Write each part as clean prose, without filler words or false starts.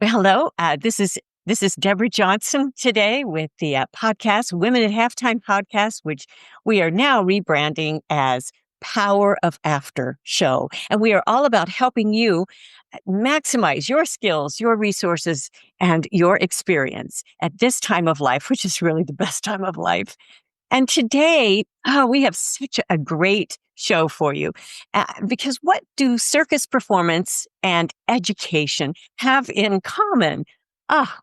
Hello, this is Deborah Johnson today with the podcast Women at Halftime podcast, which we are now rebranding as Power of After Show, and we are all about helping you maximize your skills, your resources, and your experience at this time of life, which is really the best time of life. And today, we have such a great show for you because what do circus performance and education have in common?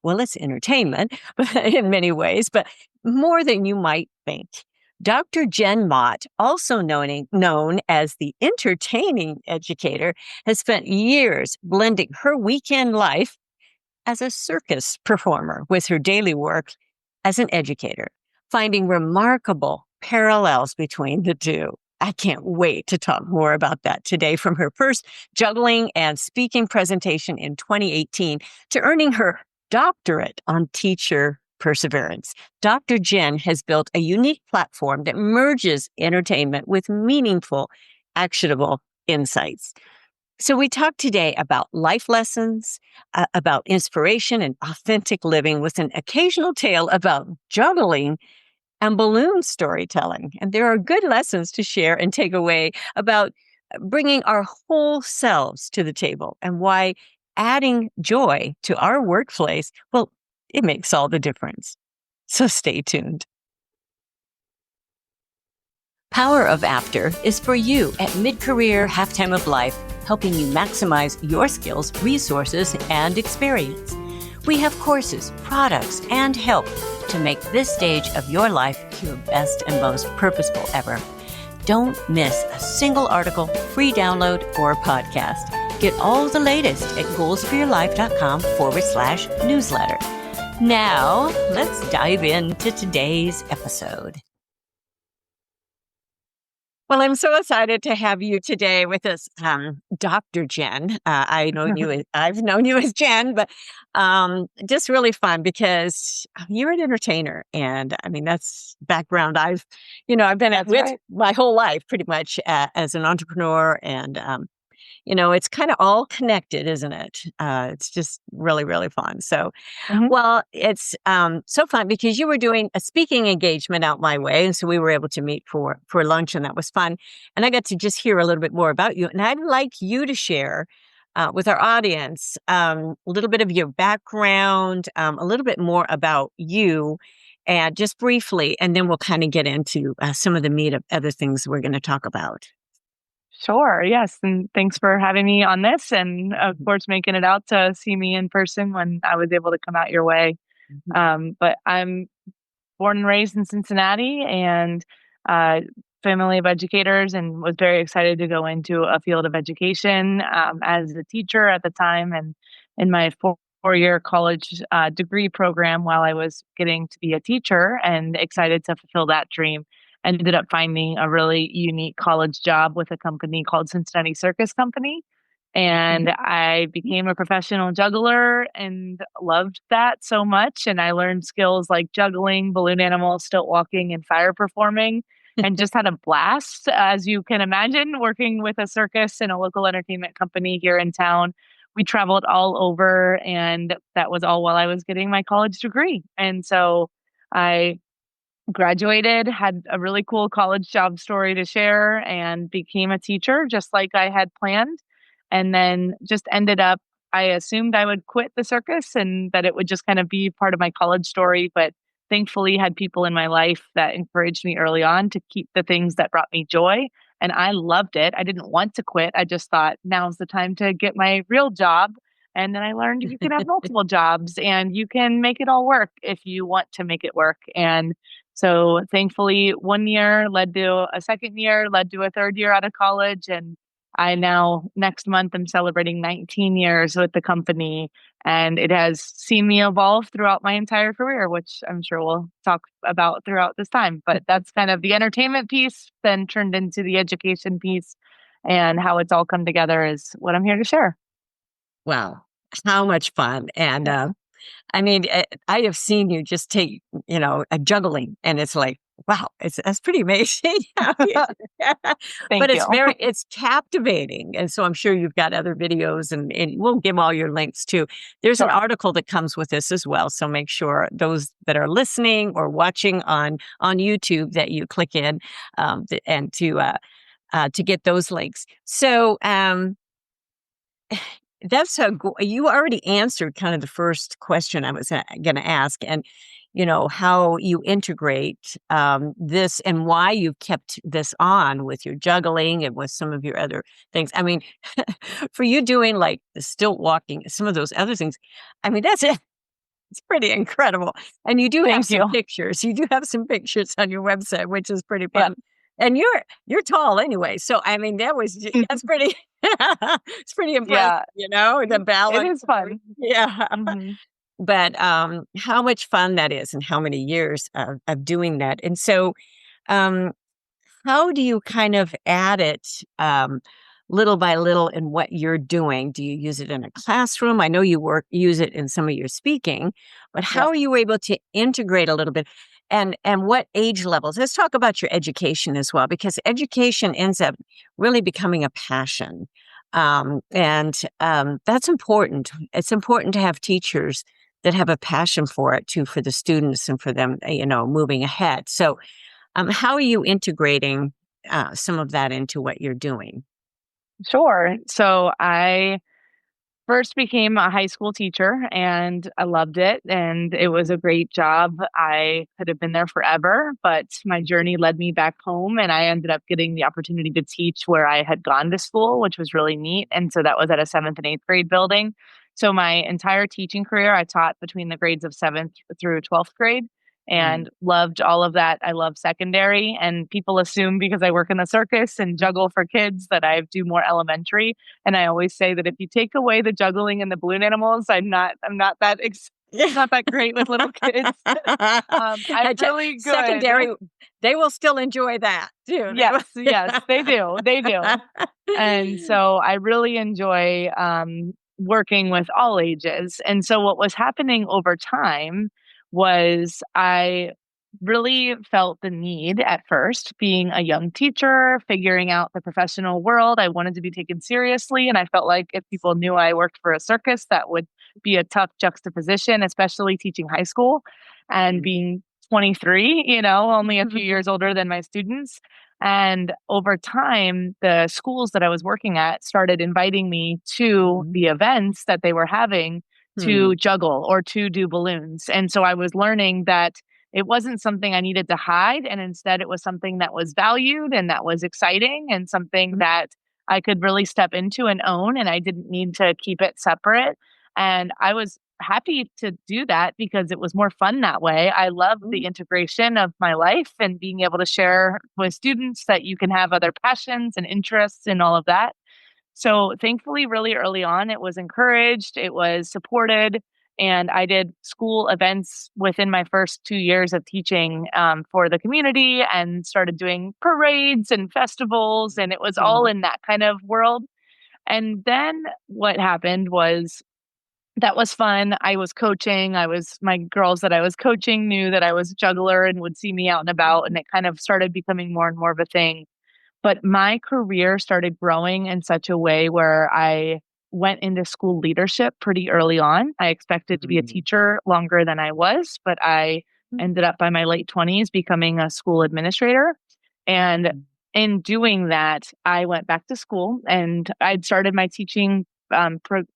Well, it's entertainment in many ways, but more than you might think. Dr. Jen Mott, also known as the entertaining educator, has spent years blending her weekend life as a circus performer with her daily work as an educator, finding remarkable parallels between the two. I can't wait to talk more about that today, from her first juggling and speaking presentation in 2018 to earning her doctorate on teacher perseverance. Dr. Jen has built a unique platform that merges entertainment with meaningful, actionable insights. So we talk today about life lessons, about inspiration and authentic living, with an occasional tale about juggling and balloon storytelling. And there are good lessons to share and take away about bringing our whole selves to the table and why adding joy to our workplace, well, it makes all the difference. So stay tuned. Power of After is for you at mid-career, halftime of life, helping you maximize your skills, resources, and experience. We have courses, products, and help to make this stage of your life your best and most purposeful ever. Don't miss a single article, free download, or podcast. Get all the latest at goalsforyourlife.com/newsletter. Now, let's dive into today's episode. Well, I'm so excited to have you today with us, Dr. Jen. I've known you as Jen, but just really fun because you're an entertainer, and I mean that's background I've been with my whole life, pretty much as an entrepreneur, and it's kind of all connected, isn't it? It's just really, really fun. So, well, it's so fun because you were doing a speaking engagement out my way. And so we were able to meet for lunch, and that was fun. And I got to just hear a little bit more about you. And I'd like you to share with our audience a little bit of your background, a little bit more about you, and just briefly, and then we'll kind of get into some of the meat of other things we're going to talk about. Sure. Yes. And thanks for having me on this. And of course, making it out to see me in person when I was able to come out your way. But I'm born and raised in Cincinnati, and family of educators, and was very excited to go into a field of education as a teacher at the time, and in my four-year college degree program while I was getting to be a teacher, and excited to fulfill that dream. Ended up finding a really unique college job with a company called Cincinnati Circus Company. And I became a professional juggler and loved that so much. And I learned skills like juggling, balloon animals, stilt walking, and fire performing, and just had a blast, as you can imagine, working with a circus and a local entertainment company here in town. We traveled all over, and that was all while I was getting my college degree. And so I graduated, had a really cool college job story to share, and became a teacher just like I had planned. And then just ended up, I assumed I would quit the circus and that it would just kind of be part of my college story. But thankfully had people in my life that encouraged me early on to keep the things that brought me joy. And I loved it. I didn't want to quit. I just thought now's the time to get my real job. And then I learned you can have multiple jobs and you can make it all work if you want to make it work. And so thankfully, 1 year led to a second year, led to a third year out of college. And I now, next month, I'm celebrating 19 years with the company. And it has seen me evolve throughout my entire career, which I'm sure we'll talk about throughout this time. But that's kind of the entertainment piece, then turned into the education piece, and how it's all come together is what I'm here to share. Wow, how much fun. And I mean, I have seen you just take, a juggling, and it's like, Wow, that's pretty amazing. But Thank you. it's captivating, and so I'm sure you've got other videos, and we'll give all your links too. There's an Sure. article that comes with this as well, so make sure those that are listening or watching on YouTube that you click in, and to get those links. So, you already answered kind of the first question I was gonna ask, and, how you integrate, this and why you've kept this on with your juggling and with some of your other things. I mean, for you doing, like, the stilt walking, some of those other things, I mean, that's it. It's pretty incredible, and you do have Thank some you. pictures. You do have some pictures on your website, which is pretty Yeah. fun, and you're tall anyway, so, I mean, that's pretty it's pretty impressive, Yeah. the It balance. is fun. Yeah, Hmm. but, how much fun that is and how many years of doing that, and so, um how do you kind of add it, little by little in what you're doing? Do you use it in a classroom? I know you use it in some of your speaking, but how Yeah. are you able to integrate a little bit? And what age levels? Let's talk about your education as well, because education ends up really becoming a passion. And that's important. It's important to have teachers that have a passion for it too, for the students and for them, moving ahead. So, how are you integrating some of that into what you're doing? Sure. So I first became a high school teacher and I loved it and it was a great job. I could have been there forever, but my journey led me back home and I ended up getting the opportunity to teach where I had gone to school, which was really neat. And so that was at a 7th and 8th grade building. So my entire teaching career, I taught between the grades of 7th through 12th grade Mm. and loved all of that. I love secondary and people assume because I work in the circus and juggle for kids that I do more elementary, and I always say that if you take away the juggling and the balloon animals, I'm not that Yeah. not that great with little kids. I'm really good. Secondary, they will still enjoy that too. Yes, yes, they do. They do. And will. so I really enjoy working with all ages. And so what was happening over time was I really felt the need at first, being a young teacher, figuring out the professional world. I wanted to be taken seriously. And I felt like if people knew I worked for a circus, that would be a tough juxtaposition, especially teaching high school and Mm. being 23, only a few years older than my students. And over time, the schools that I was working at started inviting me to Mhm. the events that they were having Hmm. to juggle or to do balloons. And so I was learning that it wasn't something I needed to hide. And instead, it was something that was valued and that was exciting and something Mhm. that I could really step into and own. And I didn't need to keep it separate. And I was happy to do that because it was more fun that way. I love the integration of my life and being able to share with students that you can have other passions and interests and all of that. So thankfully, really early on, it was encouraged, it was supported, and I did school events within my first 2 years of teaching for the community and started doing parades and festivals. And it was all Mhm. in that kind of world. And then what happened was that was fun. I was coaching. My girls that I was coaching knew that I was a juggler and would see me out and about, and it kind of started becoming more and more of a thing. But my career started growing in such a way where I went into school leadership pretty early on. I expected to be a Mhm. teacher longer than I was, but I ended up by my late 20s becoming a school administrator. And Mhm. in doing that, I went back to school and I'd started my teaching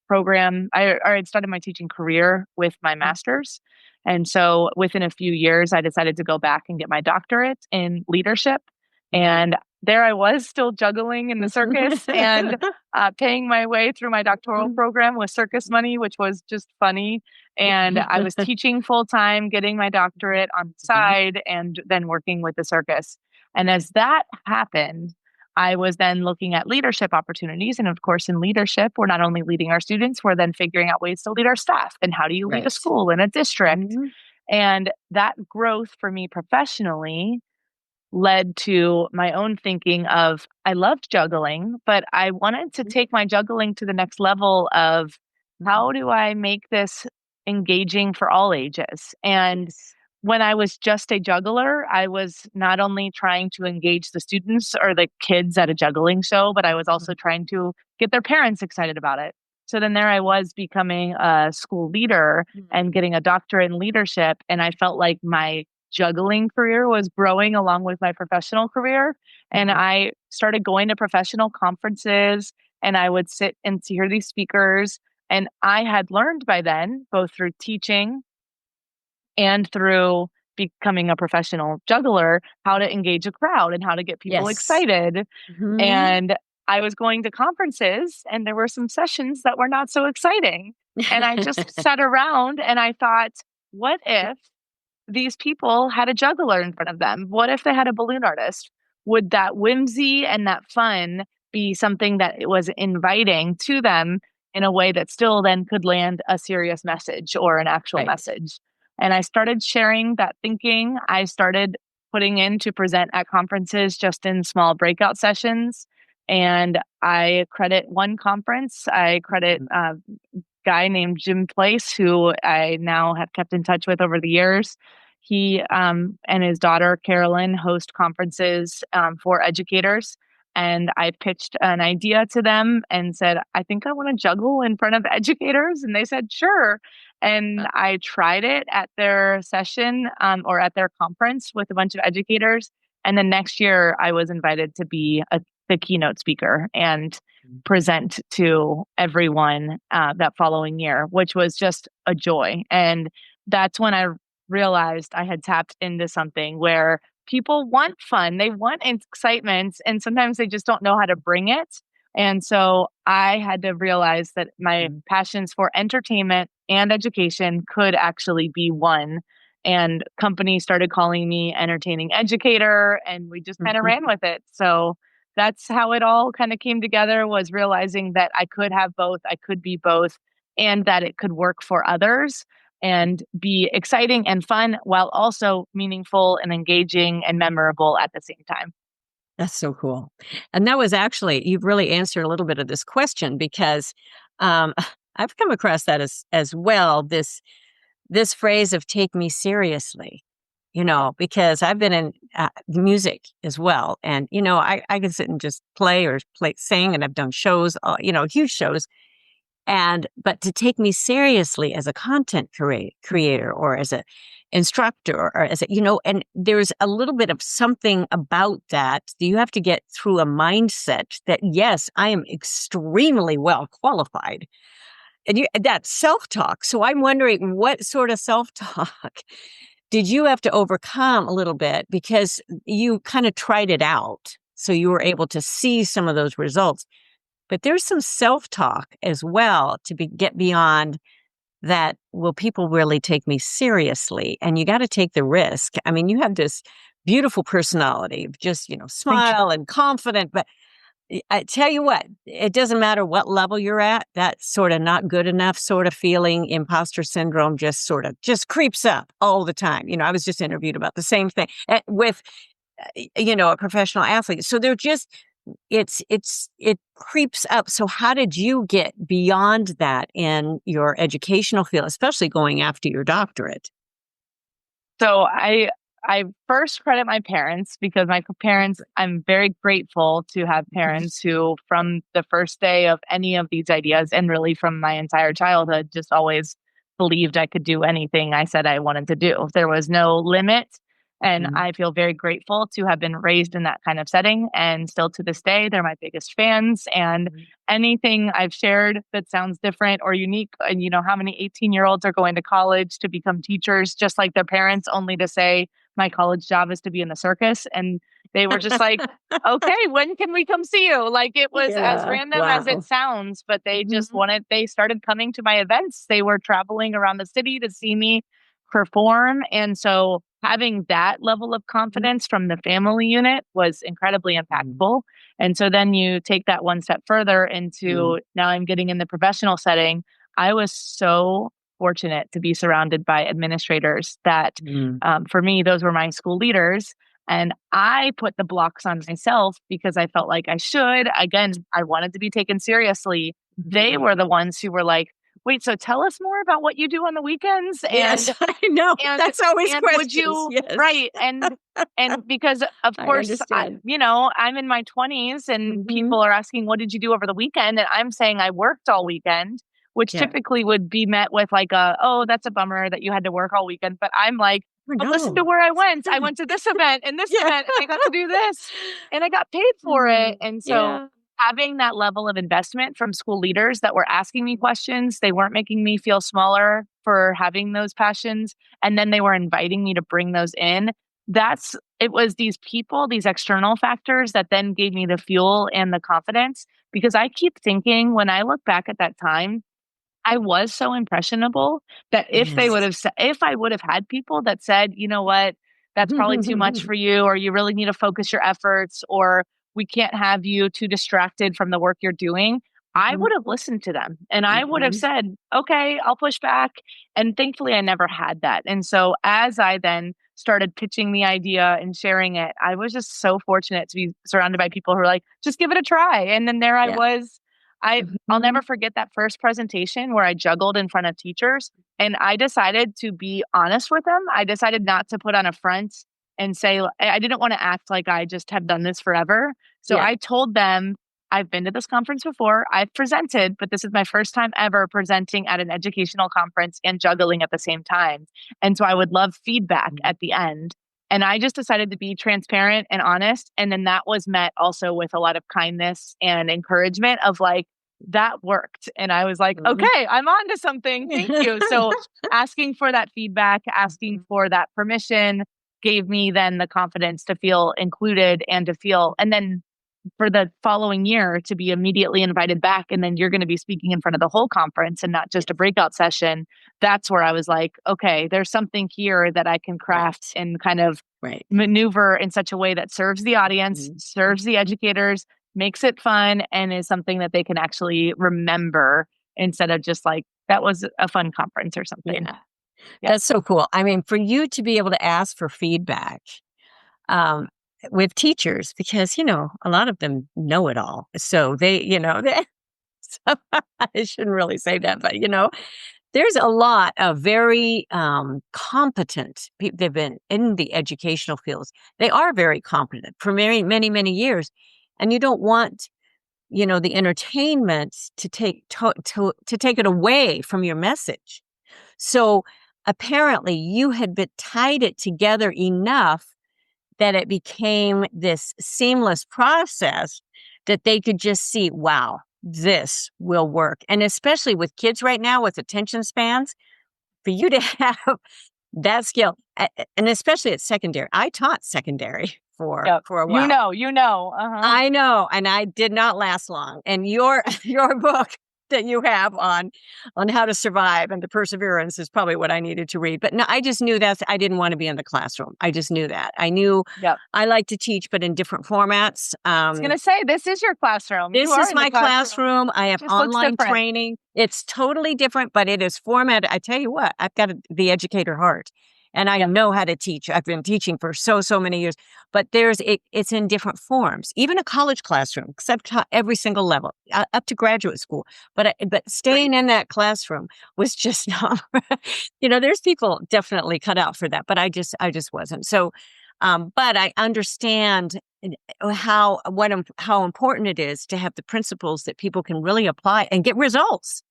program. I had started my teaching career with my master's. And so within a few years, I decided to go back and get my doctorate in leadership. Mhm. And there I was still juggling in the circus and paying my way through my doctoral program with circus money, which was just funny. And I was teaching full time, getting my doctorate on the Mhm. side, and then working with the circus. And as that happened, I was then looking at leadership opportunities. And of course, in leadership, we're not only leading our students, we're then figuring out ways to lead our staff. And how do you lead a Right. school and a district? Mhm. And that growth for me professionally led to my own thinking of I loved juggling, but I wanted to take my juggling to the next level of Mhm. how do I make this engaging for all ages? And Yes. when I was just a juggler, I was not only trying to engage the students or the kids at a juggling show, but I was also trying to get their parents excited about it. So then there I was becoming a school leader and getting a doctorate in leadership. And I felt like my juggling career was growing along with my professional career. And I started going to professional conferences and I would sit and hear these speakers. And I had learned by then, both through teaching and through becoming a professional juggler, how to engage a crowd and how to get people Yes. excited. And I was going to conferences and there were some sessions that were not so exciting. And I just sat around and I thought, what if these people had a juggler in front of them? What if they had a balloon artist? Would that whimsy and that fun be something that it was inviting to them in a way that still then could land a serious message or an actual message? And I started sharing that thinking. I started putting in to present at conferences just in small breakout sessions. And I credit one conference. I credit a guy named Jim Place, who I now have kept in touch with over the years. He and his daughter, Carolyn, host conferences for educators. And I pitched an idea to them and said, I think I want to juggle in front of educators. And they said, sure. And I tried it at their session or at their conference with a bunch of educators. And then next year, I was invited to be the keynote speaker and present to everyone that following year, which was just a joy. And that's when I realized I had tapped into something where people want fun, they want excitement, and sometimes they just don't know how to bring it. And so I had to realize that my passions for entertainment and education could actually be one. And companies started calling me entertaining educator, and we just kind of ran with it. So that's how it all kind of came together, was realizing that I could have both, I could be both, and that it could work for others and be exciting and fun while also meaningful and engaging and memorable at the same time. That's so cool. And that was actually, you've really answered a little bit of this question because um, I've come across that as well. This phrase of "take me seriously," because I've been in music as well, and I can sit and just sing, and I've done shows, huge shows, but to take me seriously as a content creator or as a instructor or as and there's a little bit of something about that. You have to get through a mindset that, yes, I am extremely well qualified. And that self-talk. So I'm wondering, what sort of self-talk did you have to overcome a little bit, because you kind of tried it out. So you were able to see some of those results. But there's some self-talk as well to get beyond that. Will people really take me seriously? And you got to take the risk. I mean, you have this beautiful personality, just, smile and confident. But I tell you what, it doesn't matter what level you're at, that sort of not good enough sort of feeling, imposter syndrome just creeps up all the time. I was just interviewed about the same thing with, a professional athlete. So they're just, it creeps up. So how did you get beyond that in your educational field, especially going after your doctorate? So I first credit my parents, because my parents, I'm very grateful to have parents who, from the first day of any of these ideas, and really from my entire childhood, just always believed I could do anything I said I wanted to do. There was no limit. And I feel very grateful to have been raised in that kind of setting. And still to this day, they're my biggest fans. And anything I've shared that sounds different or unique, and how many 18-year-olds are going to college to become teachers, just like their parents, only to say, my college job is to be in the circus. And they were just like, okay, when can we come see you? Like, it was as random as it sounds, but they just they started coming to my events. They were traveling around the city to see me perform. And so having that level of confidence from the family unit was incredibly impactful. And so then you take that one step further into now I'm getting in the professional setting. I was so fortunate to be surrounded by administrators that, for me, those were my school leaders. And I put the blocks on myself because I felt like I should. Again, I wanted to be taken seriously. They were the ones who were like, wait, so tell us more about what you do on the weekends. Yes, I know. And That's always and would questions. you Yes. right and because of I course understand. I'm in my 20s and people Mhm. are asking what did you do over the weekend, and I'm saying I worked all weekend, which Yeah. typically would be met with like a, oh, that's a bummer that you had to work all weekend, but I'm like, Oh, but listen to no. where I went to this event and this Yeah. event and I got to do this and I got paid for it. And so Yeah. having that level of investment from school leaders that were asking me questions, they weren't making me feel smaller for having those passions, and then they were inviting me to bring those in. It was these people, these external factors that then gave me the fuel and the confidence, because I keep thinking when I look back at that time, I was so impressionable that Yes. if I would have had people that said, "You know what? That's probably too much for you," or "You really need to focus your efforts," or "We can't have you too distracted from the work you're doing," I Mhm. would have listened to them and I would have Mhm. said, "Okay, I'll push back." And thankfully I never had that. And so as I then started pitching the idea and sharing it, I was just so fortunate to be surrounded by people who were like, "Just give it a try." And then there I Yeah. was. I'll Mhm. never forget that first presentation where I juggled in front of teachers, and I decided to be honest with them. I decided not to put on a front and say I didn't want to act like I just have done this forever. So Yeah. I told them, I've been to this conference before, I've presented, but this is my first time ever presenting at an educational conference and juggling at the same time. And so I would love feedback Mhm. at the end. And I just decided to be transparent and honest. And then that was met also with a lot of kindness and encouragement of like, that worked. And I was like, Mhm. okay, I'm on to something. Thank you. So asking for that feedback, asking Mhm. for that permission gave me then the confidence to feel included and to feel, and then for the following year to be immediately invited back. And then you're going to be speaking in front of the whole conference and not just a Yes. breakout session. That's where I was like, okay, there's something here that I can craft Right. and kind of Right. maneuver in such a way that serves the audience, Mhm. serves the educators, makes it fun, and is something that they can actually remember instead of just like, that was a fun conference or something. Yeah. Yeah. That's so cool. I mean, for you to be able to ask for feedback, um, with teachers, because, a lot of them know it all. So so I shouldn't really say that, but, there's a lot of very, competent people. They've been in the educational fields. They are very competent for many, many, many years, and you don't want, the entertainment to take it away from your message. So, apparently, you had been tied it together enough that it became this seamless process that they could just see, wow, this will work. And especially with kids right now with attention spans, for you to have that skill, and especially at secondary. I taught secondary for Yep. for a while. You know. Uh-huh. I know, and I did not last long. And your your book that you have on how to survive and the perseverance is probably what I needed to read. But no, I just knew that I didn't want to be in the classroom. I just knew that. I knew Yep. I like to teach, but in different formats. I was gonna say this is your classroom. You This are is in the my classroom. classroom. I have Just looks online different. training. It's totally different, but it is formatted. I tell you what, I've got the educator heart and I Yep. know how to teach. I've been teaching for so many years, but it's in different forms, even a college classroom, because I've taught every single level up to graduate school. But staying Great. in that classroom was just not, there's people definitely cut out for that, but I just wasn't. So, but I understand how important it is to have the principles that people can really apply and get results.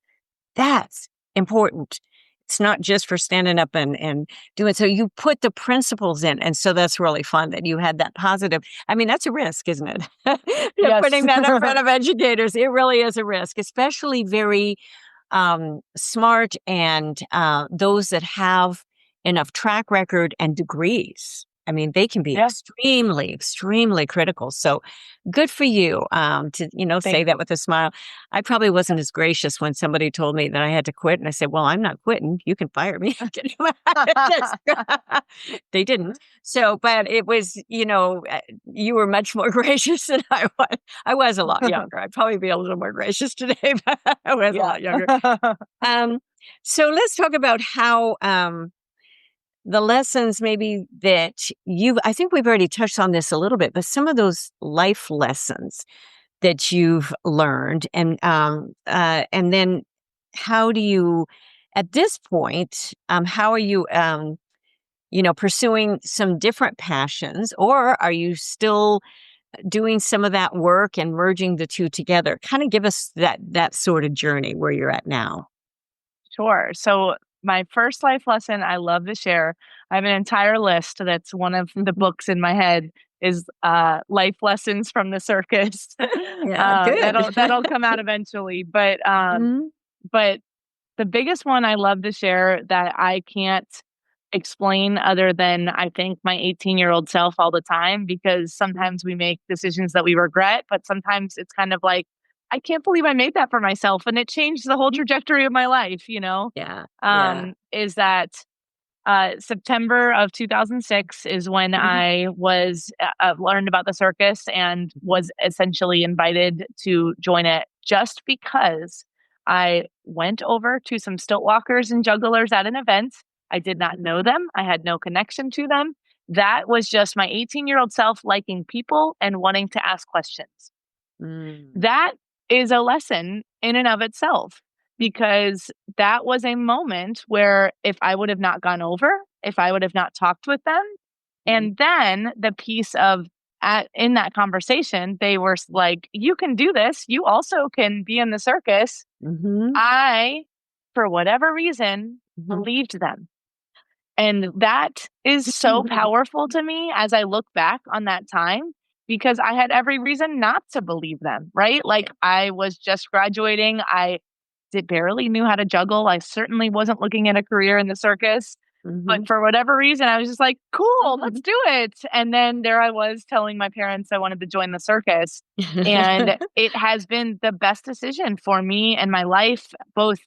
That's important. It's not just for standing up and doing. So you put the principles in, and so that's really fun that you had that positive. I mean, that's a risk, isn't it? Yes. Putting that in front of educators, it really is a risk, especially very smart and those that have enough track record and degrees. I mean, they can be Yeah. extremely, extremely critical. So good for you to, say Thank that you. with a smile. I probably wasn't as gracious when somebody told me that I had to quit. And I said, well, I'm not quitting. You can fire me. They didn't. So, but it was, you were much more gracious than I was. I was a lot younger. I'd probably be a little more gracious today, but I was a Yeah. lot younger. Um, so let's talk about how the lessons maybe that I think we've already touched on this a little bit, but some of those life lessons that you've learned and then how do you, at this point, how are you, pursuing some different passions, or are you still doing some of that work and merging the two together? Kind of give us that sort of journey where you're at now. Sure. So my first life lesson I love to share, I have an entire list that's one of the books in my head is life lessons from the circus. Yeah, good. That'll come out eventually. Mhm, But the biggest one I love to share that I can't explain other than I thank my 18-year-old self all the time, because sometimes we make decisions that we regret, but sometimes it's kind of like, I can't believe I made that for myself and it changed the whole trajectory of my life, yeah, yeah. is that September of 2006 is when Mhm, I was learned about the circus and was essentially invited to join it just because I went over to some stilt walkers and jugglers at an event. I did not know them. I had no connection to them. That was just my 18-year-old self liking people and wanting to ask questions. mm, That is a lesson in and of itself, because that was a moment where if I would have not gone over, if I would have not talked with them, mhm, and then the piece of in that conversation, they were like, "You can do this. You also can be in the circus." mhm, I, for whatever reason, mhm. believed them. And that is so powerful to me as I look back on that time, because I had every reason not to believe them, right? Like I was just graduating. I did barely knew how to juggle. I certainly wasn't looking at a career in the circus. But Mhm. for whatever reason, I was just like, cool, let's do it. And then there I was telling my parents I wanted to join the circus. And it has been the best decision for me and my life, both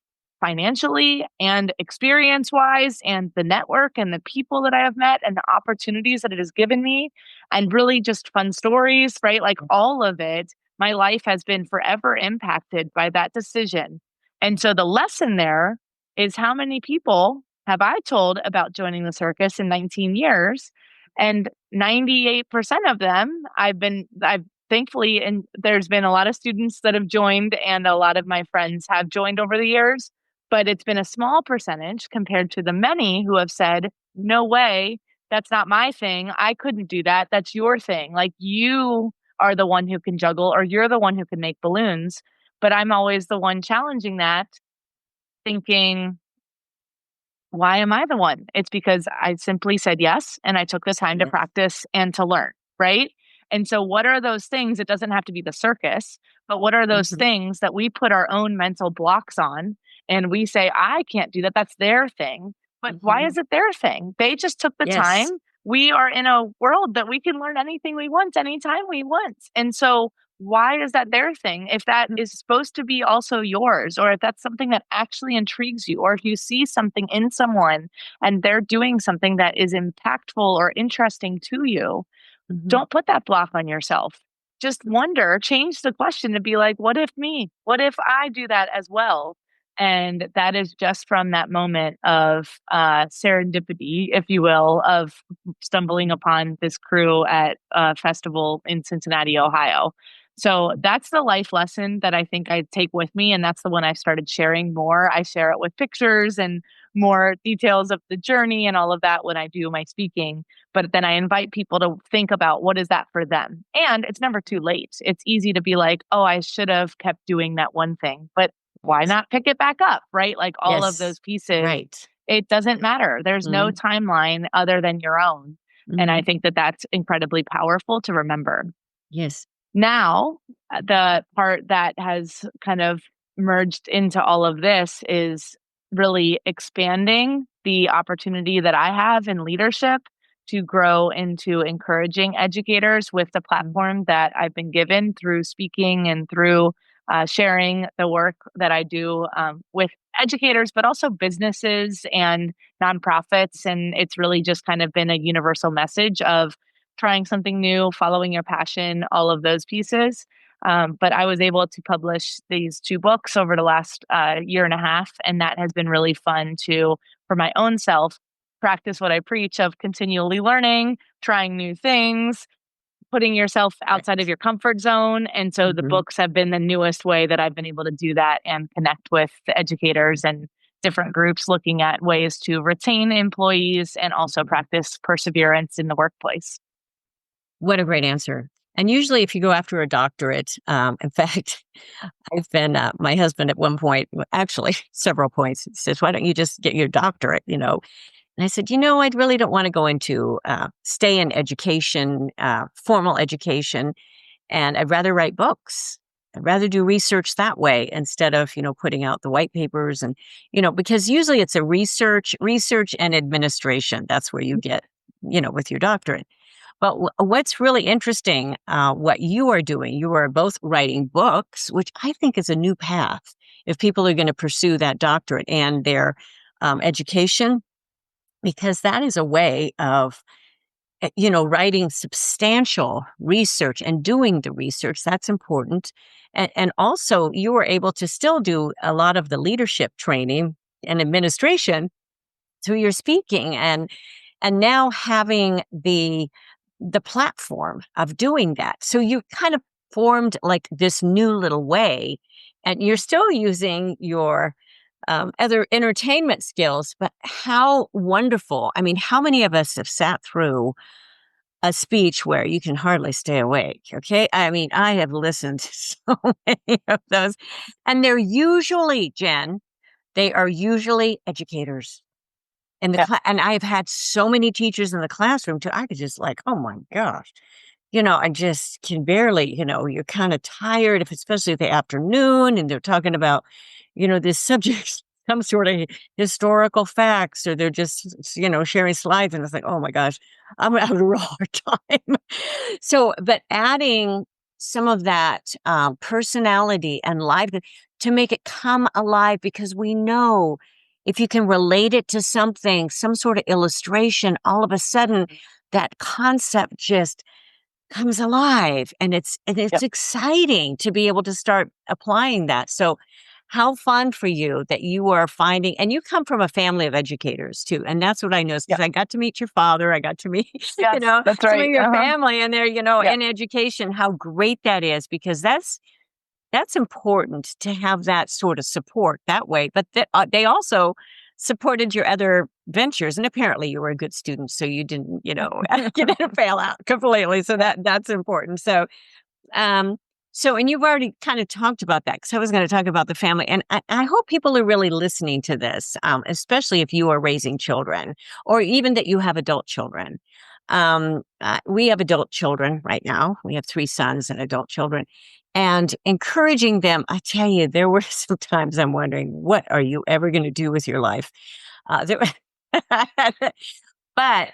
financially and experience wise, and the network and the people that I have met and the opportunities that it has given me, and really just fun stories, right? Like all of it, my life has been forever impacted by that decision. And so the lesson there is, how many people have I told about joining the circus in 19 years? And 98% of them, I've thankfully, and there's been a lot of students that have joined, and a lot of my friends have joined over the years, but it's been a small percentage compared to the many who have said, no way, that's not my thing. I couldn't do that. That's your thing. Like you are the one who can juggle, or you're the one who can make balloons. But I'm always the one challenging that, thinking, why am I the one? It's because I simply said yes and I took the time to Yes. practice and to learn, right? And so, what are those things? It doesn't have to be the circus, but what are those Mhm. things that we put our own mental blocks on, and we say, I can't do that. That's their thing. But why Mhm. is it their thing? They just took the time. Yes. We are in a world that we can learn anything we want anytime we want. And so, why is that their thing? If that Mm, is supposed to be also yours, or if that's something that actually intrigues you, or if you see something in someone and they're doing something that is impactful or interesting to you, mhm. don't put that block on yourself. Just wonder, change the question to be like, what if me? What if I do that as well? And that is just from that moment of serendipity, if you will, of stumbling upon this crew at a festival in Cincinnati, Ohio. So that's the life lesson that I think I take with me. And that's the one I've started sharing more. I share it with pictures and more details of the journey and all of that when I do my speaking, but then I invite people to think about what is that for them. And it's never too late. It's easy to be like, oh, I should have kept doing that one thing, but why Yes. not pick it back up, right? Like all of Yes. those pieces, Right. it doesn't matter. There's no Mhm. timeline other than your own. And I Mhm. think that that's incredibly powerful to remember. Yes. Now, the part that has kind of merged into all of this is really expanding the opportunity that I have in leadership to grow into encouraging educators with the Mhm. platform that I've been given through speaking and through sharing the work that I do with educators, but also businesses and nonprofits. And it's really just kind of been a universal message of trying something new, following your passion, all of those pieces. But I was able to publish these two books over the last year and a half, and that has been really fun to, for my own self, practice what I preach of continually learning, trying new things, putting yourself outside of your comfort zone. And so the books have been the newest way that I've been able to do that and connect with the educators and different groups looking at ways to retain employees and also practice perseverance in the workplace. What a great answer. And usually, if you go after a doctorate, in fact, I've been, my husband at one point, actually, several points, he says, "Why don't you just get your doctorate?" And I said, I really don't want to go into, stay in education, formal education, and I'd rather write books. I'd rather do research that way instead of, putting out the white papers and, because usually it's a research and administration. That's where you get, with your doctorate. But what's really interesting, what you are doing, you are both writing books, which I think is a new path. If people are going to pursue that doctorate and their education, because that is a way of, writing substantial research and doing the research. That's important. And also, you were able to still do a lot of the leadership training and administration through your speaking, and now having the platform of doing that. So you kind of formed like this new little way, and you're still using your other entertainment skills, but how wonderful. I mean, how many of us have sat through a speech where you can hardly stay awake? Okay. I mean, I have listened to so many of those, and they're usually, Jen, they are usually educators. And and I've had so many teachers in the classroom too. I could just like, oh my gosh, I just can barely, you're kind of tired, especially the afternoon, and they're talking about, this subject, some sort of historical facts, or they're just, sharing slides, and it's like, oh my gosh, I'm gonna have a real hard time. So, but adding some of that personality and life to make it come alive, because we know if you can relate it to something, some sort of illustration, all of a sudden that concept just comes alive, and it's exciting to be able to start applying that. So how fun for you that you are finding, and you come from a family of educators too. And that's what I know, because I got to meet your father. I got to meet, that's some right. of your family, and they're, in education, how great that is, because that's important to have that sort of support that way. But they also supported your other ventures, and apparently you were a good student, so you didn't, you didn't fail out completely. So that's important. So, and you've already kind of talked about that, because I was going to talk about the family, and I hope people are really listening to this, especially if you are raising children, or even that you have adult children. We have adult children right now. We have 3 sons and adult children. And encouraging them, I tell you, there were some times I'm wondering, what are you ever going to do with your life? But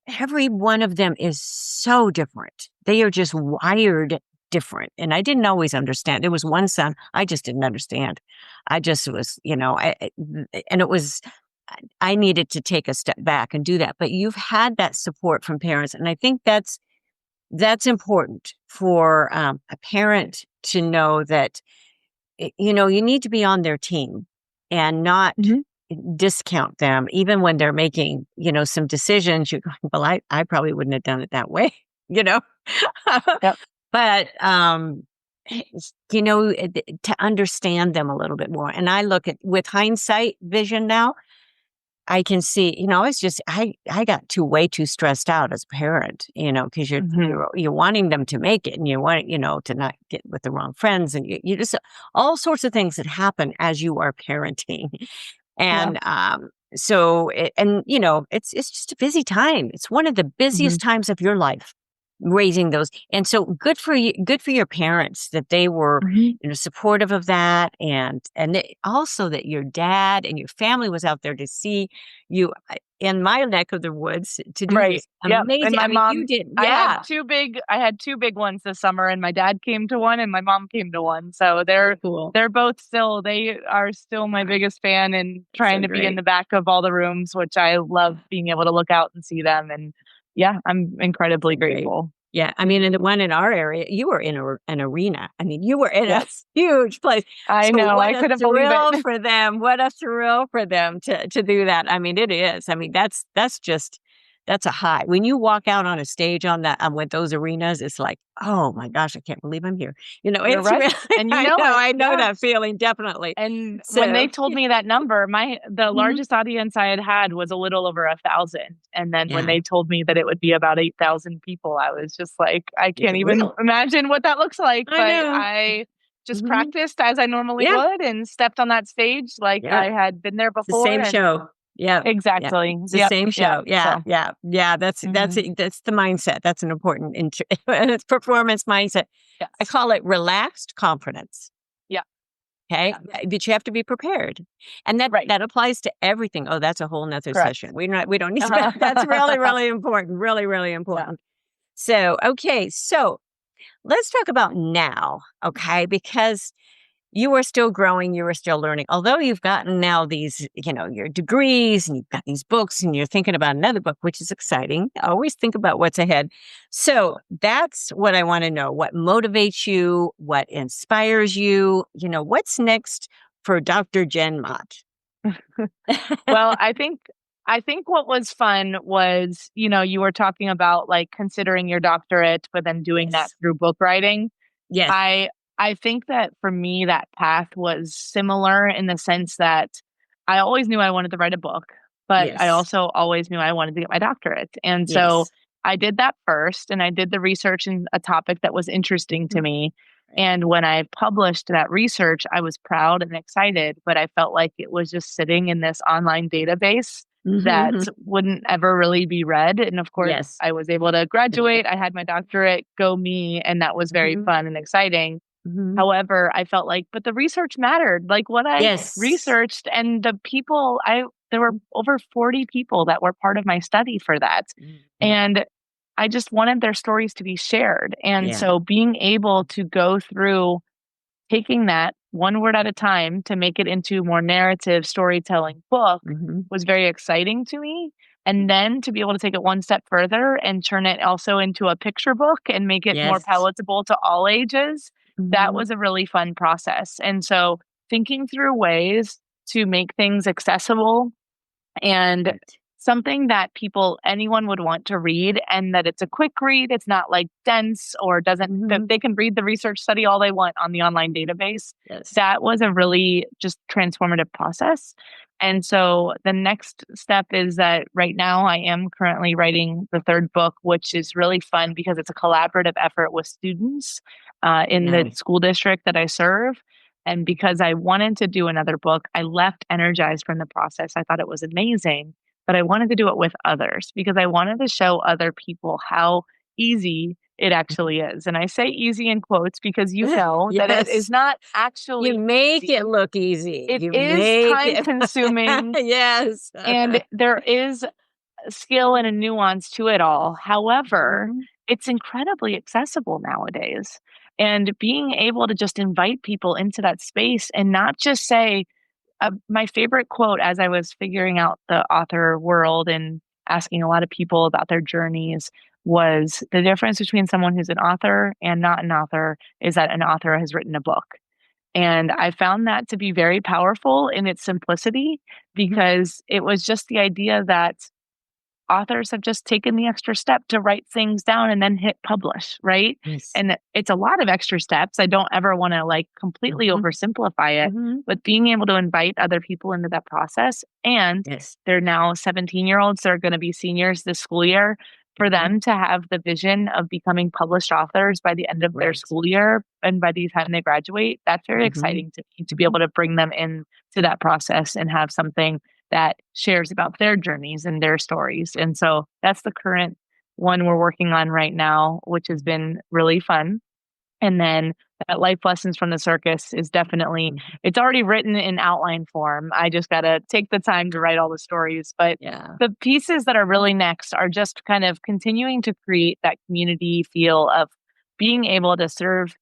every one of them is so different. They are just wired different. And I didn't always understand. There was one son I just didn't understand. I just was, and it was, I needed to take a step back and do that. But you've had that support from parents. And I think that's important for a parent to know that, you need to be on their team and not discount them, even when they're making, some decisions. You're going, well, I probably wouldn't have done it that way, Yep. But, to understand them a little bit more. And I look at, with hindsight vision now, I can see, it's just, I got way too stressed out as a parent, because you're wanting them to make it, and you want, to not get with the wrong friends, and you just, all sorts of things that happen as you are parenting. And, so, it's just a busy time. It's one of the busiest times of your life, raising those. And so good for you, good for your parents that they were, supportive of that. And also that your dad and your family was out there to see you in my neck of the woods to do this amazing. And my mom, you did. I had two big ones this summer, and my dad came to one and my mom came to one. So they're cool. They're both they are still my biggest fan, and trying to be in the back of all the rooms, which I love being able to look out and see them. And I'm incredibly grateful. Yeah, I mean, and the one in our area, you were in an arena. I mean, you were in a huge place. I know. I couldn't believe it. For them. What a thrill for them to do that. I mean, it is. I mean, that's just that's a high. When you walk out on a stage on that, with those arenas, it's like, oh my gosh, I can't believe I'm here. You're It's right. really, And you I know know, it. I know Yeah. that feeling definitely. And when So, they told me that number, the mhm. largest audience I had was a little over 1,000. And then when Yeah, they told me that it would be about 8,000 people, I was just like, I it's can't even real. imagine what that looks like. I But know. I just Hmm. practiced as I normally Yeah, would and stepped on that stage like yeah. I had been there It's the before. same And show. Yeah, yeah. exactly. It's the Yep. same Yep. show. Yeah, So, yeah, yeah. That's mhm. it. That's the mindset. That's an important it's performance mindset. I Yes. call it relaxed confidence. Yeah. Okay, Yeah. but you have to be prepared, and that Right. that applies to everything. Oh, that's a whole nother session. Correct. We don't need to. That's really really important. Really really Yeah. important. So okay, so let's talk about now. Okay, because you are still growing, you are still learning. Although you've gotten now these, your degrees and you've got these books and you're thinking about another book, which is exciting. Always think about what's ahead. So that's what I want to know. What motivates you? What inspires you? What's next for Dr. Jen Mott? Well, I think what was fun was, you were talking about like considering your doctorate, but then doing that Yes. through book writing. Yes. I think that for me that path was similar in the sense that I always knew I wanted to write a book, but I Yes. also always knew I wanted to get my doctorate. And so Yes. I did that first and I did the research in a topic that was interesting to Mhm. me. And when I published that research, I was proud and excited, but I felt like it was just sitting in this online database that Mhm. wouldn't ever really be read. And of course, Yes. I was able to graduate. I had my doctorate, go me, and that was very Mhm. fun and exciting. Mhm. However, I felt like, but the research mattered. Like what I Yes. researched and the people there were over 40 people that were part of my study for that. Mhm. And I just wanted their stories to be shared. And Yeah. so being able to go through taking that one word at a time to make it into more narrative storytelling book Mhm. was very exciting to me. And then to be able to take it one step further and turn it also into a picture book and make it more Yes. palatable to all ages, that Mhm. was a really fun process. And so thinking through ways to make things accessible and Right. something that anyone would want to read and that it's a quick read, it's not like dense or doesn't that Mhm. they can read the research study all they want on the online database. Yes. That was a really just transformative process. And so the next step is that right now I am currently writing the third book, which is really fun because it's a collaborative effort with students in the Nice. school district that I serve. And because I wanted to do another book, I left energized from the process. I thought it was amazing, but I wanted to do it with others because I wanted to show other people how easy it actually is. And I say easy in quotes because you know that it is Yes. not You actually make it easy. look easy. It You is make time it consuming Yes. and there is a skill and a nuance to it all. However, Mhm. it's incredibly accessible nowadays. And being able to just invite people into that space and not just say, my favorite quote as I was figuring out the author world and asking a lot of people about their journeys was the difference between someone who's an author and not an author is that an author has written a book. And I found that to be very powerful in its simplicity Mhm. because it was just the idea that authors have just taken the extra step to write things down and then hit publish, right? Yes. And it's a lot of extra steps. I don't ever want to like completely Mhm. oversimplify it, Mhm. but being able to invite other people into that process and Yes. they're now 17-year-olds, they're going to be seniors this school year, for Mhm. them to have the vision of becoming published authors by the end of their Right. school year and by the time they graduate, that's very Mhm. exciting to me to be able to bring them in to that process and have something that shares about their journeys and their stories. And so that's the current one we're working on right now, which has been really fun. And then that life lessons from the circus is definitely Mhm. it's already written in outline form. I just got to take the time to write all the stories, but Yeah. the pieces that are really next are just kind of continuing to create that community feel of being able to serve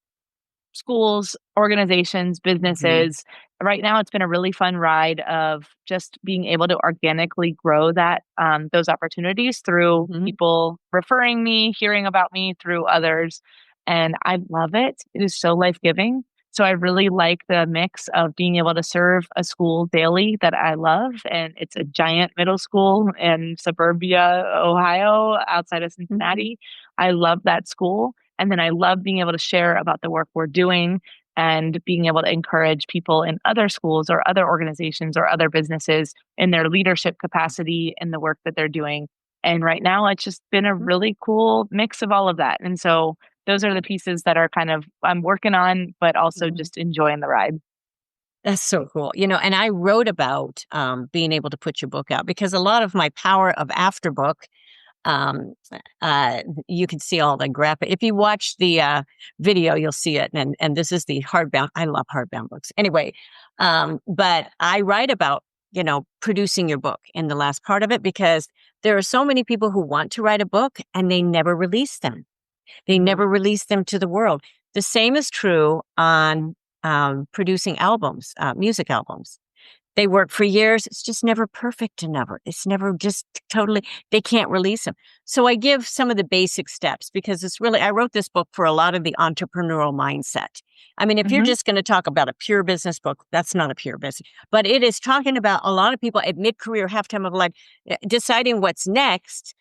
schools, organizations, Mhm. businesses. Right now, it's been a really fun ride of just being able to organically grow those opportunities through Mhm. people referring me, hearing about me through others, and I love it. It is so life giving. So I really like the mix of being able to serve a school daily that I love. And it's a giant middle school in suburbia, Ohio, outside of Cincinnati. I love that school. And then I love being able to share about the work we're doing and being able to encourage people in other schools or other organizations or other businesses in their leadership capacity in the work that they're doing. And right now, it's just been a really cool mix of all of that. And so those are the pieces that are kind of I'm working on, but also Mhm. just enjoying the ride. That's so cool. And I wrote about being able to put your book out because a lot of my Power of After book, um, you can see all the graphic. If you watch the video, you'll see it. And this is the hardbound. I love hardbound books. Anyway, but I write about, producing your book in the last part of it because there are so many people who want to write a book and they never release them. They Mhm. never release them to the world. The same is true on producing albums, music albums. They work for years. It's just never perfect enough. It's never just totally, they can't release them. So I give some of the basic steps because I wrote this book for a lot of the entrepreneurial mindset. I mean, if you're Mhm. just going to talk about a pure business book, that's not a pure business, but it is talking about a lot of people at mid-career, halftime of life, deciding what's next.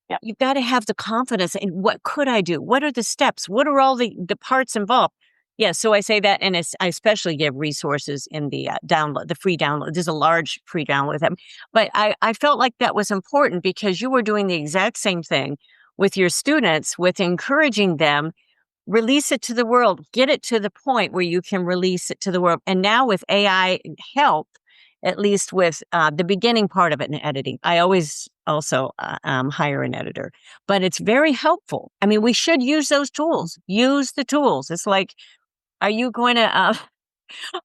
Yeah. You've got to have the confidence in what could I do? What are the steps? What are all the parts involved? Yeah, so I say that, and I especially give resources in the download, the free download. There's a large free download of them. But I felt like that was important because you were doing the exact same thing with your students, with encouraging them, release it to the world, get it to the point where you can release it to the world. And now with AI help, at least with the beginning part of it in editing, I always also hire an editor, but it's very helpful. I mean, we should use those tools, use the tools. It's like, are you going to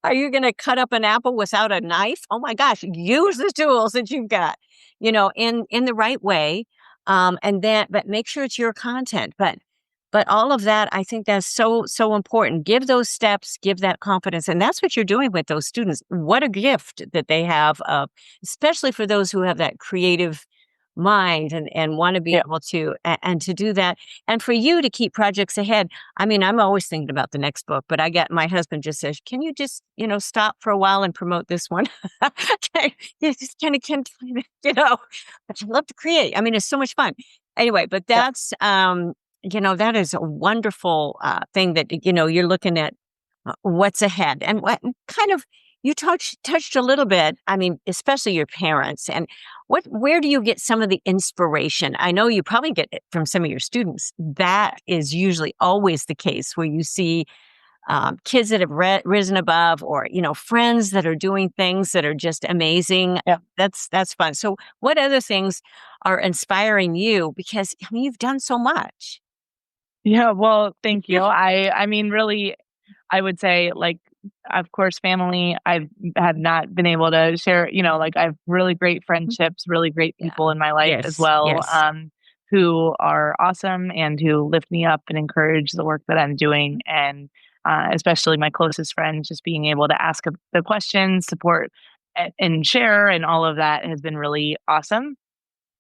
are you going to cut up an apple without a knife? Oh my gosh, use the tools that you've got, in the right way. And then, but make sure it's your content. But all of that, I think that's so important. Give those steps, give that confidence. And that's what you're doing with those students. What a gift that they have, especially for those who have that creative mind and want to be Yeah. able to, and to do that. And for you to keep projects ahead. I mean, I'm always thinking about the next book, but my husband just says, can you just, stop for a while and promote this one? Okay. You just kind of can, but I love to create. I mean, it's so much fun. Anyway, but Yeah. that's, that is a wonderful thing that, you're looking at what's ahead and what kind of, you touched a little bit. I mean, especially your parents and where do you get some of the inspiration? I know you probably get it from some of your students. That is usually always the case where you see kids that have risen above or, friends that are doing things that are just amazing. Yeah. That's fun. So what other things are inspiring you? Because I mean, you've done so much. Yeah, well, thank you. I mean, really, I would say, like, of course, family, I have not been able to share, like, I have really great friendships, really great Yeah. people in my life as Yes. well, Yes. who are awesome and who lift me up and encourage the work that I'm doing. And especially my closest friends, just being able to ask the questions, support, and share, and all of that has been really awesome.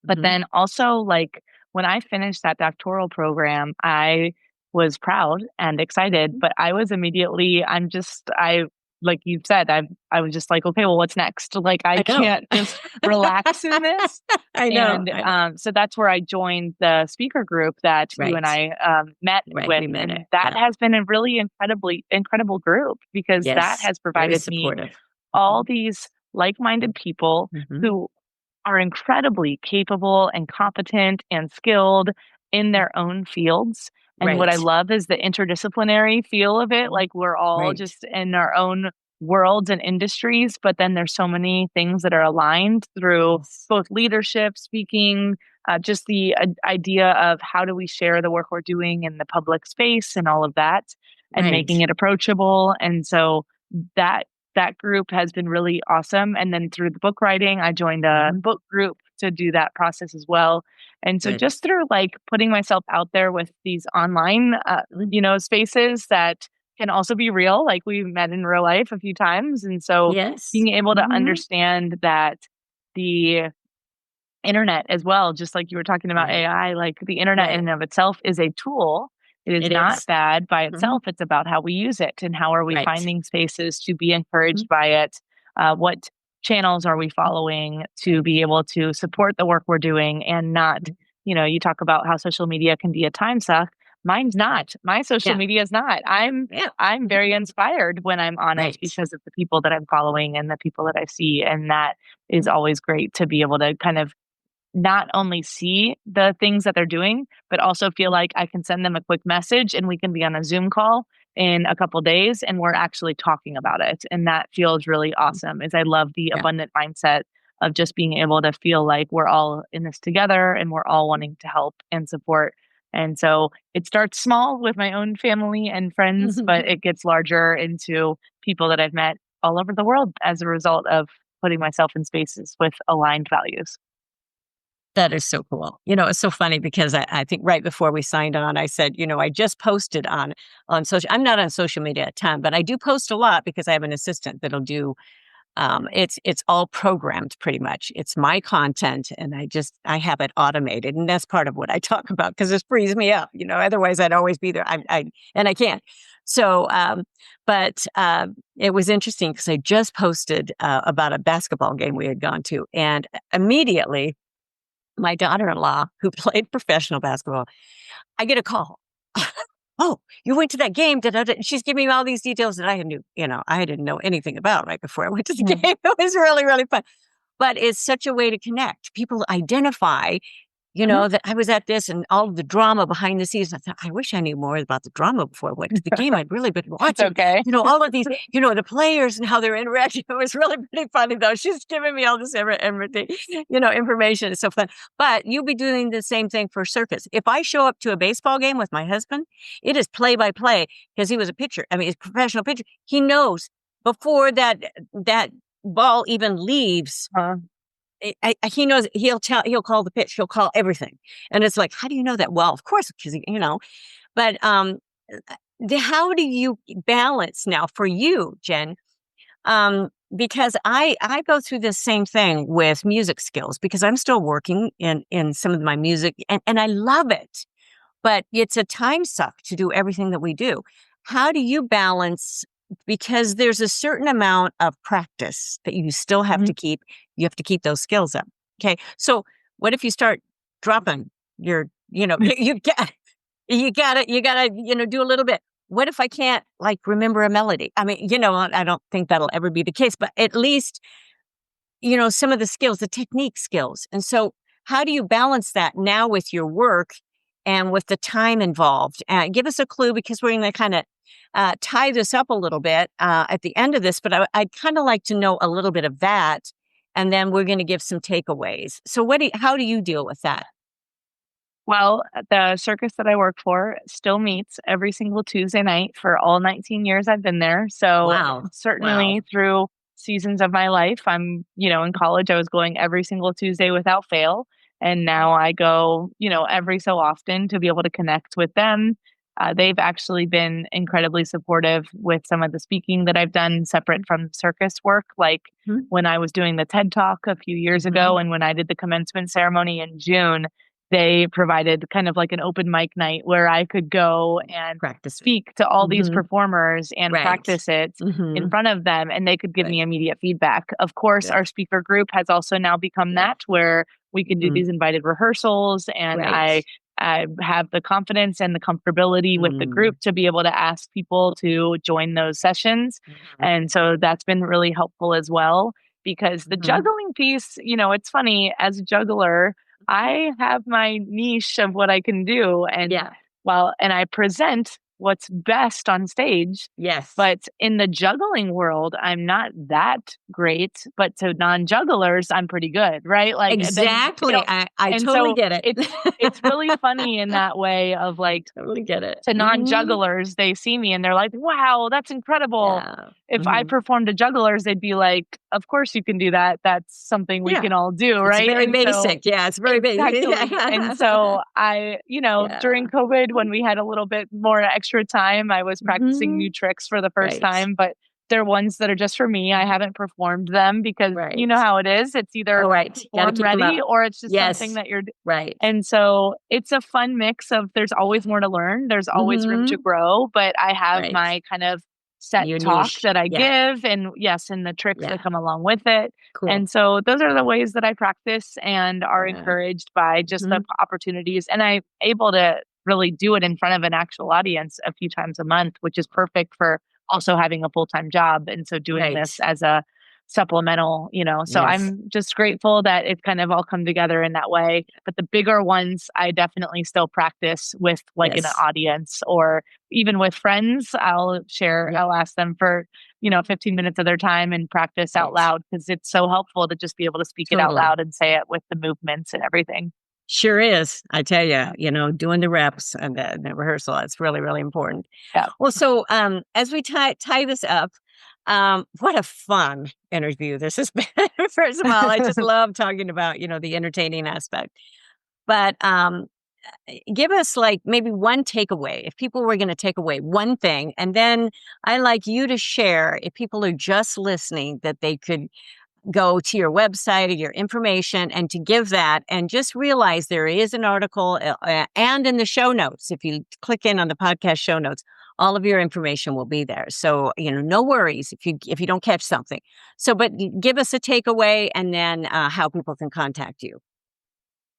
But Mhm. then also, like, when I finished that doctoral program, I was proud and excited, but I was immediately like you said, I was just like, "Okay, well, what's next?" Like, I I know. can't just relax in this. I know. And, I know. so that's where I joined the speaker group that you and Right. I, met Right. with, We met and it. that Yeah. has been a really incredibly incredible group because that Yes. has Very provided me supportive. all these like-minded people Mhm. who are incredibly capable and competent and skilled in their own fields. And what I Right. love is the interdisciplinary feel of it. Mhm. Like we're all Right. just in our own worlds and industries, but then there's so many things that are aligned through Yes. both leadership, speaking, just the idea of how do we share the work we're doing in the public space and all of that, and making Right. it approachable. And so that that group has been really awesome. And then through the book writing, I joined a Mhm. book group to do that process as well. And so Good. just through like putting myself out there with these online, spaces that can also be real, like we met in real life a few times. And so Yes. being able to Mhm. understand that the internet as well, just like you were talking about Right. AI, like the internet in Right. and of itself is a tool It is It not is. bad by Mhm, itself. It's about how we use it and how are we right. finding spaces to be Mhm, encouraged by it. What channels are we following to be able to support the work we're doing and not, mhm, you talk about how social media can be a time suck. Mine's right. not. My social Yeah, media is not. yeah. I'm Mhm, very inspired when I'm on it right. because of the people that I'm following and the people that I see. And that is Mhm, always great to be able to kind of not only see the things that they're doing, but also feel mhm, like I can send them a quick message and we can be on a Zoom call in a couple days and we're actually talking about it. And that feels really mhm. awesome. Is I love the Yeah. abundant mindset of just being able to feel like we're all in this together and we're all wanting to help and support. And so it starts small with my own family and friends, but it gets larger into people that I've met all over the world as a result of putting myself in spaces with aligned values. That is so cool. It's so funny because I think right before we signed on, I said, I just posted on social. I'm not on social media a ton, but I do post a lot because I have an assistant that'll do. It's all programmed pretty much. It's my content, and I have it automated, and that's part of what I talk about because it frees me up. Otherwise I'd always be there. I can't. So, but it was interesting because I just posted about a basketball game we had gone to, and immediately my daughter-in-law, who played professional basketball, I get a call. "Oh, you went to that game, da, da, da." She's giving me all these details that I didn't know anything about right before I went to the game. Mhm. It was really, really fun. But it's such a way to connect. People identify Mhm. that I was at this and all of the drama behind the scenes. I thought, I wish I knew more about the drama before I went to the game. I'd really been It's watching, okay. all of these, the players and how they're interacting. It was really pretty funny though. She's giving me all this everything, information. It's so fun. But you'll be doing the same thing for Circus. If I show up to a baseball game with my husband, it is play by play because he was a pitcher. I mean, he's a professional pitcher. He knows before that ball even leaves Uh, he knows he'll call the pitch, he'll call everything. And it's like, how do you know that? Well, of course, because, but how do you balance now for you, Jen? Because I go through this same thing with music skills because I'm still working in some of my music and I love it, but it's a time suck to do everything that we do. How do you balance? Because there's a certain amount of practice that you still have mhm. to keep. You have to keep those skills up. Okay. So what if you start dropping your, you gotta, do a little bit. What if I can't like remember a melody? I mean, I don't think that'll ever be the case, but at least some of the skills, the technique skills. And so, how do you balance that now with your work and with the time involved? Give us a clue because we're going to kind of tie this up a little bit at the end of this, but I'd kind of like to know a little bit of that. And then we're going to give some takeaways. So, how do you deal with that? Well, the circus that I work for still meets every single Tuesday night for all 19 years I've been there. So Wow. Wow. certainly through seasons of my life, in college, I was going every single Tuesday without fail. And now I go, every so often to be able to connect with them. They've actually been incredibly supportive with some of the speaking that I've done separate from circus work. Like when I was doing the TED Talk a few years Mm-hmm. ago and when I did the commencement ceremony in June, they provided kind of like an open mic night where I could go and Practice it. speak to all these Mm-hmm. performers and Right. practice it Mm-hmm. in front of them, and they could give Right. me immediate feedback. Of course, Good. our speaker group has also now become Yeah. that where we can do Mm-hmm. these invited rehearsals, and Right. I have the confidence and the comfortability with the Mm-hmm. group to be able to ask people to join those sessions. And so that's been really helpful as well because the Mm-hmm. juggling piece, it's funny as a juggler, I have my niche of what I can do, and Yeah. and I present what's best on stage, Yes. but in the juggling world, I'm not that great, but to non-jugglers, I'm pretty good, right? Like, they Exactly. don't I and totally so get it. it's really funny in that way of, like, Totally get it. to Mhm. non-jugglers, they see me and they're like, "Wow, that's incredible." Yeah. If I Mhm. performed to jugglers, they'd be like, "Of course you can do that. That's something we Yeah. can all do," It's right? very And so basic. Yeah, it's very basic. exactly. And so during Yeah. COVID, when we had a little bit more extra time, I was practicing Mhm. new tricks for the first Right. time, but they're ones that are just for me. I haven't performed them because you know how it is. It's either Got to perform keep them ready up. or it's just something Yes. that you're Right. and so it's a fun mix of there's always more to learn. There's always room to Mhm. grow, but I have Right. my kind of set Your talk niche. that I Yeah. give and yes, and the tricks that Yeah. come along with it. Cool. And so those are the ways that I practice and are Yeah. encouraged by just the Mhm. opportunities. And I'm able to really do it in front of an actual audience a few times a month, which is perfect for also having a full-time job. And so doing Right. this as a supplemental, so Yes. I'm just grateful that it kind of all come together in that way. But the bigger ones, I definitely still practice with like an Yes. audience or even with friends. Yeah. I'll ask them for, 15 minutes of their time and practice out Right. loud because it's so helpful to just be able to speak it out Totally. loud and say it with the movements and everything. Sure is. I tell you, doing the reps and the rehearsal, it's really, really important. Yeah. Well, so as we tie this up, what a fun interview this has been. First of all, I just love talking about, the entertaining aspect. But give us like maybe one takeaway. If people were going to take away one thing, and then I like you to share if people are just listening that they could go to your website or your information and to give that and just realize there is an article and in the show notes. If you click in on the podcast show notes, all of your information will be there. So, no worries if you don't catch something. So, but give us a takeaway and then how people can contact you.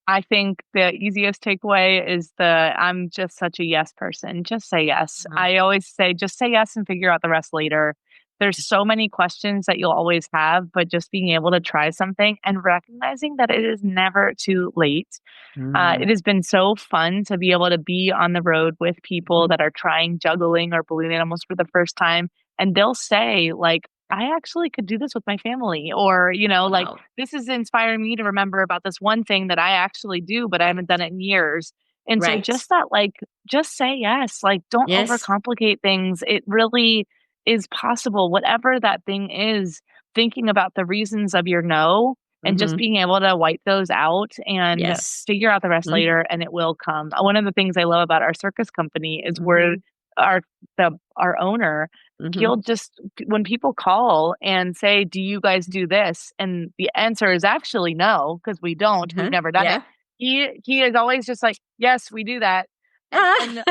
I think the easiest takeaway is I'm just such a yes person. Just say yes. Mhm. I always say just say yes and figure out the rest later. There's so many questions that you'll always have, but just being able to try something and recognizing that it is never too late. It Mm. has been so fun to be able to be on the road with people Mhm. that are trying juggling or balloon animals for the first time. And they'll say, like, I actually could do this with my family. Or, like, Wow. this is inspiring me to remember about this one thing that I actually do, but I haven't done it in years. And so Right. just that, like, just say yes. Like, don't Yes. overcomplicate things. It really is possible. Whatever that thing is, thinking about the reasons of your no and just Hmm. being able to wipe those out and Yes. figure out the rest Mhm. later and it will come. One of the things I love about our circus company is we're Mhm. our our owner, Mhm. he'll just when people call and say, "Do you guys do this?" and the answer is actually no, because we don't. We've Uh-huh. never done it. Yeah. He is always just like, "Yes, we do that." And Then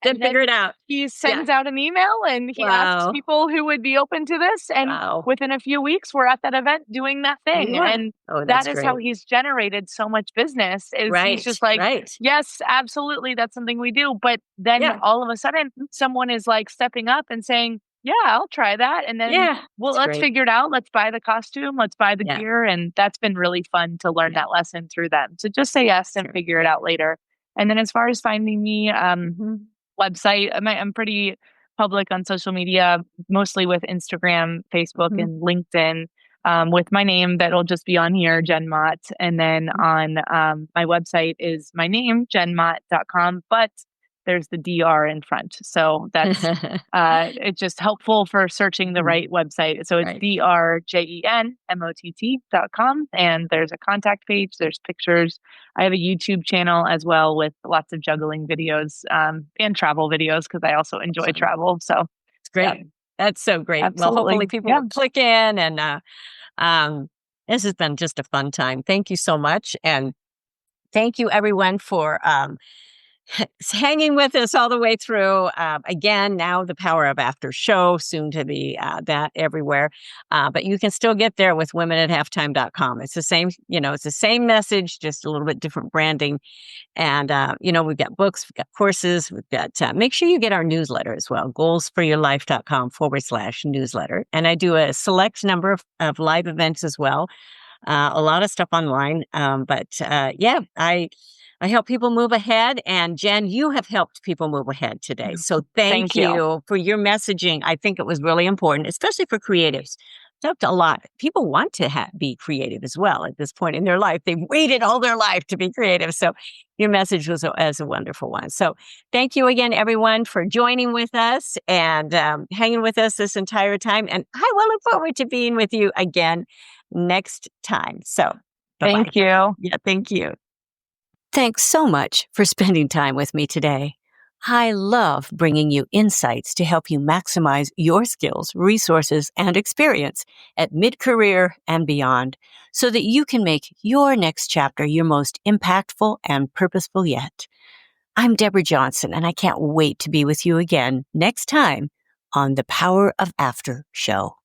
and figure then it out. he Yeah. sends out an email and he asks Wow. people who would be open to this, and Wow. within a few weeks, we're at that event doing that thing, You are. and Oh, that that's is how great. he's generated so much business is he's Right. just like, Right. "Yes, absolutely, that's something we do," but then Yeah. all of a sudden, someone is, like, stepping up and saying, "Yeah, I'll try that," and then, Yeah. "Well, It's let's great. figure it out, let's buy the costume, let's buy the Yeah. gear," and that's been really fun to learn Yeah. that lesson through them, so just say yes and Sure. figure it out later. And then as far as finding me, Mhm. website. I'm pretty public on social media, mostly with Instagram, Facebook, Mhm. and LinkedIn. With my name, that'll just be on here, Jen Mott. And then on my website is my name, jenmott.com, but there's the DR in front. So that's it's just helpful for searching the Mhm. right website. So it's Right. drjenmott.com. And there's a contact page, there's pictures. I have a YouTube channel as well with lots of juggling videos and travel videos because I also enjoy Awesome. travel. So, It's yeah, great. That's so great. Well, hopefully absolutely. people Yeah. will click in and um, this has been just a fun time. Thank you so much. And thank you everyone for hanging with us all the way through. Again, now the Power of After show, soon to be that everywhere. But you can still get there with womenatalftime.com. It's the same, it's the same message, just a little bit different branding. And, we've got books, we've got courses, we've got, make sure you get our newsletter as well, goalsforyourlife.com/newsletter. And I do a select number of live events as well. A lot of stuff online. I help people move ahead. And Jen, you have helped people move ahead today. So thank Thank you. you for your messaging. I think it was really important, especially for creatives. Talked a lot. People want to be creative as well at this point in their life. They've waited all their life to be creative. So your message was a wonderful one. So thank you again, everyone, for joining with us and hanging with us this entire time. And I will look forward to being with you again next time. So bye-bye. Thank you. Yeah, thank you. Thanks so much for spending time with me today. I love bringing you insights to help you maximize your skills, resources, and experience at mid-career and beyond so that you can make your next chapter your most impactful and purposeful yet. I'm Deborah Johnson, and I can't wait to be with you again next time on the Power of After show.